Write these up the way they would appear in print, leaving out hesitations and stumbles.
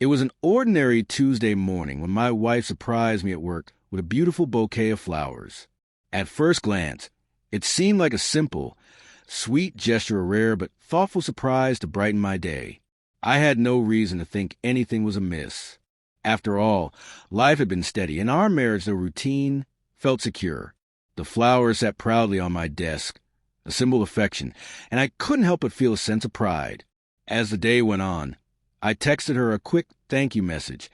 It was an ordinary Tuesday morning when my wife surprised me at work with a beautiful bouquet of flowers. At first glance, it seemed like a simple, sweet gesture, a rare but thoughtful surprise to brighten my day. I had no reason to think anything was amiss. After all, life had been steady, and our marriage, though routine, felt secure. The flowers sat proudly on my desk, a symbol of affection, and I couldn't help but feel a sense of pride. As the day went on, I texted her a quick thank you message,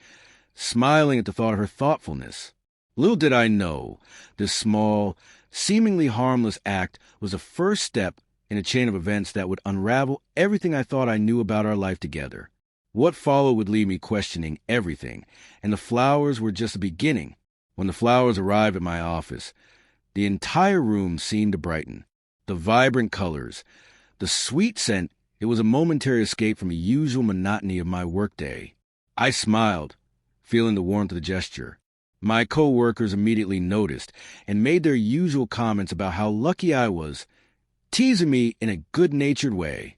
smiling at the thought of her thoughtfulness. Little did I know, this small, seemingly harmless act was the first step in a chain of events that would unravel everything I thought I knew about our life together. What followed would leave me questioning everything, and the flowers were just the beginning. When the flowers arrived at my office, the entire room seemed to brighten. The vibrant colors, the sweet scent, it was a momentary escape from the usual monotony of my workday. I smiled, feeling the warmth of the gesture. My co-workers immediately noticed and made their usual comments about how lucky I was, teasing me in a good-natured way.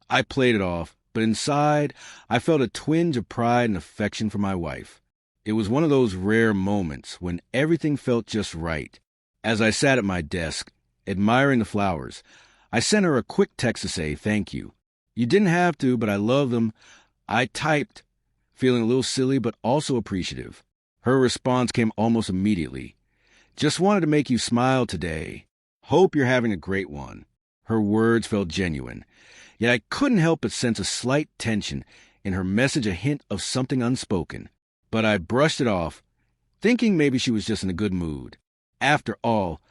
I played it off, but inside, I felt a twinge of pride and affection for my wife. It was one of those rare moments when everything felt just right. As I sat at my desk, admiring the flowers, I sent her a quick text to say thank you. You didn't have to, but I love them. I typed, feeling a little silly but also appreciative. Her response came almost immediately. Just wanted to make you smile today. Hope you're having a great one. Her words felt genuine, yet I couldn't help but sense a slight tension in her message, a hint of something unspoken. But I brushed it off, thinking maybe she was just in a good mood. After all,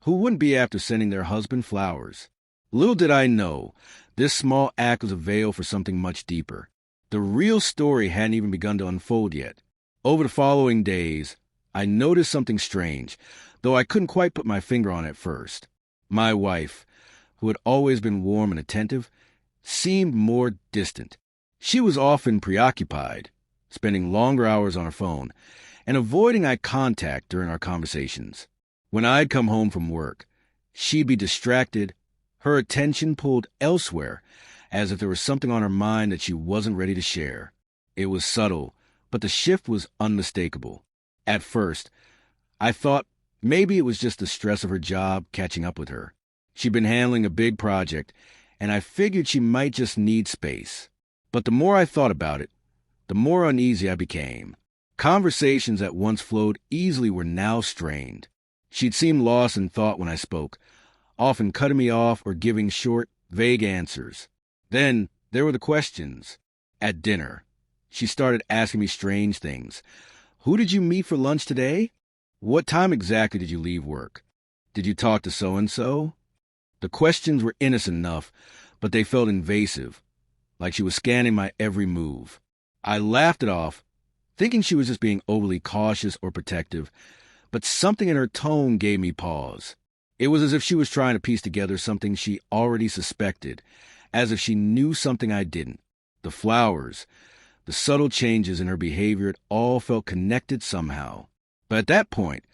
who wouldn't be after sending their husband flowers? Little did I know, this small act was a veil for something much deeper. The real story hadn't even begun to unfold yet. Over the following days, I noticed something strange, though I couldn't quite put my finger on it at first. My wife, who had always been warm and attentive, seemed more distant. She was often preoccupied, spending longer hours on her phone, and avoiding eye contact during our conversations. When I'd come home from work, she'd be distracted, her attention pulled elsewhere, as if there was something on her mind that she wasn't ready to share. It was subtle, but the shift was unmistakable. At first, I thought maybe it was just the stress of her job catching up with her. She'd been handling a big project, and I figured she might just need space. But the more I thought about it, the more uneasy I became. Conversations that once flowed easily were now strained. She'd seem lost in thought when I spoke, often cutting me off or giving short, vague answers. Then there were the questions. At dinner, she started asking me strange things. Who did you meet for lunch today? What time exactly did you leave work? Did you talk to so-and-so? The questions were innocent enough, but they felt invasive, like she was scanning my every move. I laughed it off, thinking she was just being overly cautious or protective, but something in her tone gave me pause. It was as if she was trying to piece together something she already suspected, as if she knew something I didn't. The flowers, the subtle changes in her behavior, it all felt connected somehow. But at that point,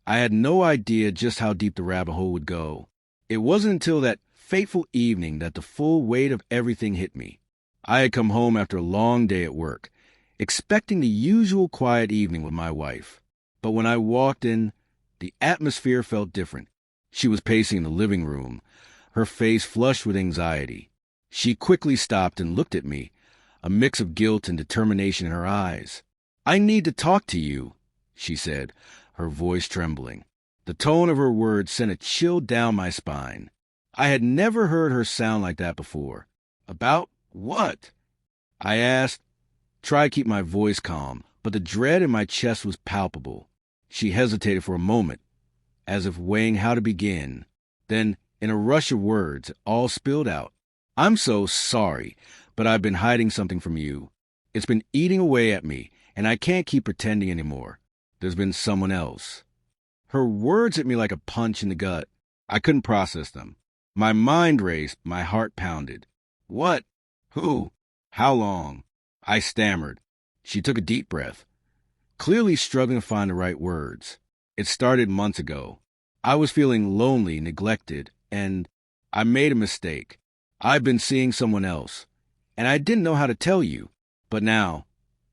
I had no idea just how deep the rabbit hole would go. It wasn't until that fateful evening that the full weight of everything hit me. I had come home after a long day at work, expecting the usual quiet evening with my wife. But when I walked in, the atmosphere felt different. She was pacing in the living room, her face flushed with anxiety. She quickly stopped and looked at me, a mix of guilt and determination in her eyes. "I need to talk to you," she said, her voice trembling. The tone of her words sent a chill down my spine. I had never heard her sound like that before. "About what?" I asked, tried to keep my voice calm, but the dread in my chest was palpable. She hesitated for a moment, as if weighing how to begin. Then, in a rush of words, it all spilled out. "I'm so sorry, but I've been hiding something from you. It's been eating away at me, and I can't keep pretending anymore. There's been someone else." Her words hit me like a punch in the gut. I couldn't process them. My mind raced, my heart pounded. "What? Who? How long?" I stammered. She took a deep breath, clearly struggling to find the right words. It started months ago. I was feeling lonely, neglected, and I made a mistake. I've been seeing someone else, and I didn't know how to tell you. But now,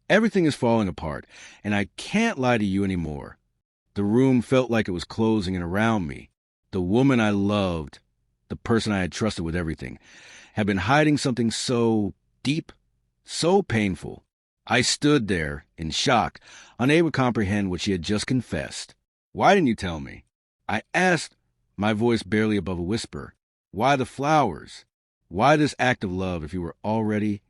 Everything is falling apart, and I can't lie to you anymore. The room felt like it was closing in around me. The woman I loved, the person I had trusted with everything, had been hiding something so deep, so painful. I stood there, in shock, unable to comprehend what she had just confessed. "Why didn't you tell me?" I asked, my voice barely above a whisper. "Why the flowers? Why this act of love if you were already—"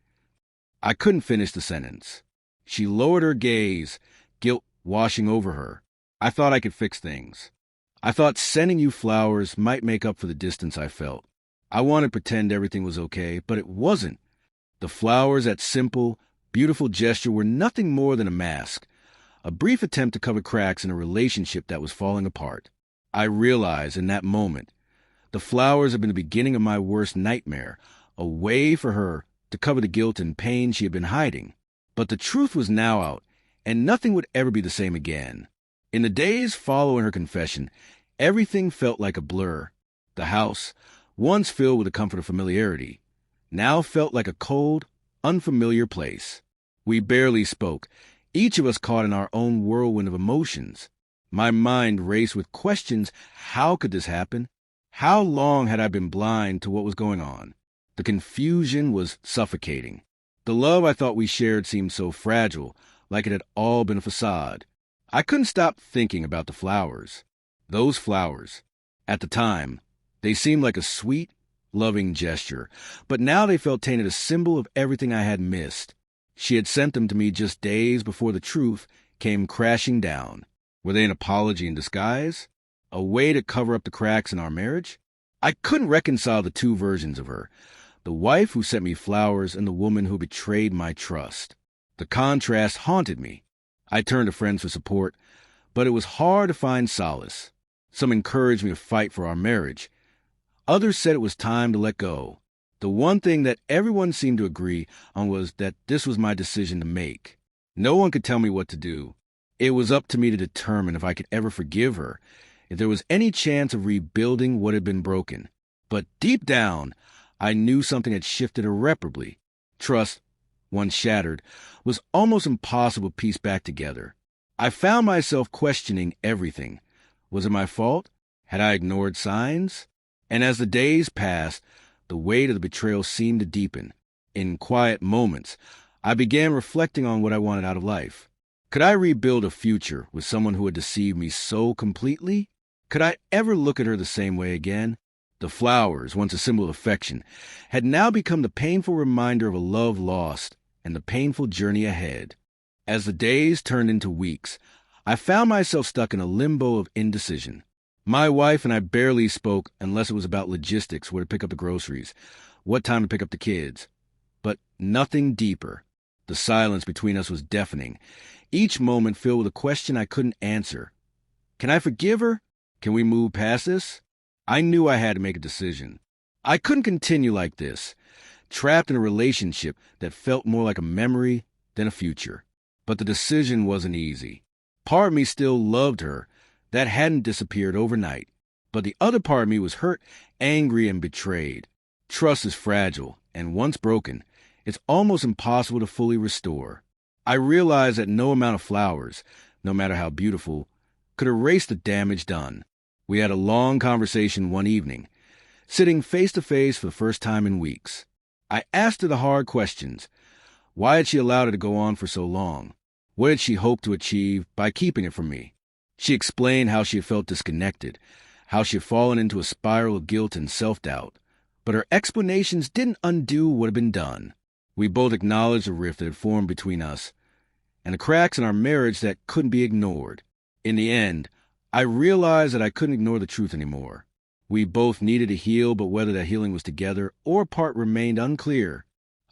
I couldn't finish the sentence. She lowered her gaze, guilt washing over her. I thought I could fix things. I thought sending you flowers might make up for the distance I felt. I wanted to pretend everything was okay, but it wasn't. The flowers, that simple, beautiful gesture, were nothing more than a mask, a brief attempt to cover cracks in a relationship that was falling apart. I realized in that moment, the flowers had been the beginning of my worst nightmare, a way for her to cover the guilt and pain she had been hiding. But the truth was now out, and nothing would ever be the same again. In the days following her confession, everything felt like a blur. The house, once filled with the comfort of familiarity, now felt like a cold, unfamiliar place. We barely spoke, each of us caught in our own whirlwind of emotions. My mind raced with questions. How could this happen? How long had I been blind to what was going on? The confusion was suffocating. The love I thought we shared seemed so fragile, like it had all been a facade. I couldn't stop thinking about the flowers. Those flowers. At the time, they seemed like a sweet, loving gesture, but now they felt tainted, a symbol of everything I had missed. She had sent them to me just days before the truth came crashing down. Were they an apology in disguise? A way to cover up the cracks in our marriage? I couldn't reconcile the two versions of her, the wife who sent me flowers and the woman who betrayed my trust. The contrast haunted me. I turned to friends for support, but it was hard to find solace. Some encouraged me to fight for our marriage. Others said it was time to let go. The one thing that everyone seemed to agree on was that this was my decision to make. No one could tell me what to do. It was up to me to determine if I could ever forgive her, if there was any chance of rebuilding what had been broken. But deep down, I knew something had shifted irreparably. Trust, once shattered, was almost impossible to piece back together. I found myself questioning everything. Was it my fault? Had I ignored signs? And as the days passed, the weight of the betrayal seemed to deepen. In quiet moments, I began reflecting on what I wanted out of life. Could I rebuild a future with someone who had deceived me so completely? Could I ever look at her the same way again? The flowers, once a symbol of affection, had now become the painful reminder of a love lost and the painful journey ahead. As the days turned into weeks, I found myself stuck in a limbo of indecision. My wife and I barely spoke unless it was about logistics, where to pick up the groceries, what time to pick up the kids. But nothing deeper. The silence between us was deafening, each moment filled with a question I couldn't answer. Can I forgive her? Can we move past this? I knew I had to make a decision. I couldn't continue like this, trapped in a relationship that felt more like a memory than a future. But the decision wasn't easy. Part of me still loved her. That hadn't disappeared overnight. But the other part of me was hurt, angry, and betrayed. Trust is fragile, and once broken, it's almost impossible to fully restore. I realized that no amount of flowers, no matter how beautiful, could erase the damage done. We had a long conversation one evening, sitting face to face for the first time in weeks. I asked her the hard questions. Why had she allowed it to go on for so long? What had she hoped to achieve by keeping it from me? She explained how she had felt disconnected, how she had fallen into a spiral of guilt and self-doubt. But her explanations didn't undo what had been done. We both acknowledged the rift that had formed between us, and the cracks in our marriage that couldn't be ignored. In the end, I realized that I couldn't ignore the truth anymore. We both needed to heal, but whether that healing was together or apart remained unclear.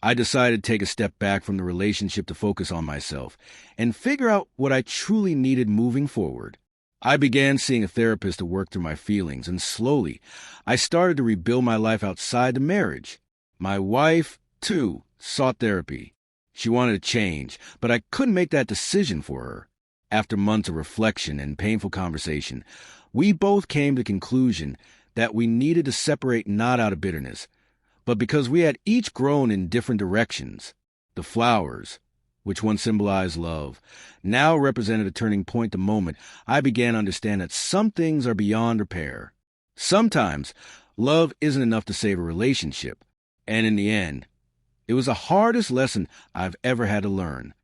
I decided to take a step back from the relationship to focus on myself and figure out what I truly needed moving forward. I began seeing a therapist to work through my feelings, and slowly, I started to rebuild my life outside the marriage. My wife, too, sought therapy. She wanted to change, but I couldn't make that decision for her. After months of reflection and painful conversation, we both came to the conclusion that we needed to separate not out of bitterness, but because we had each grown in different directions. The flowers, which once symbolized love, now represented a turning point, the moment I began to understand that some things are beyond repair. Sometimes, love isn't enough to save a relationship, and in the end, it was the hardest lesson I've ever had to learn.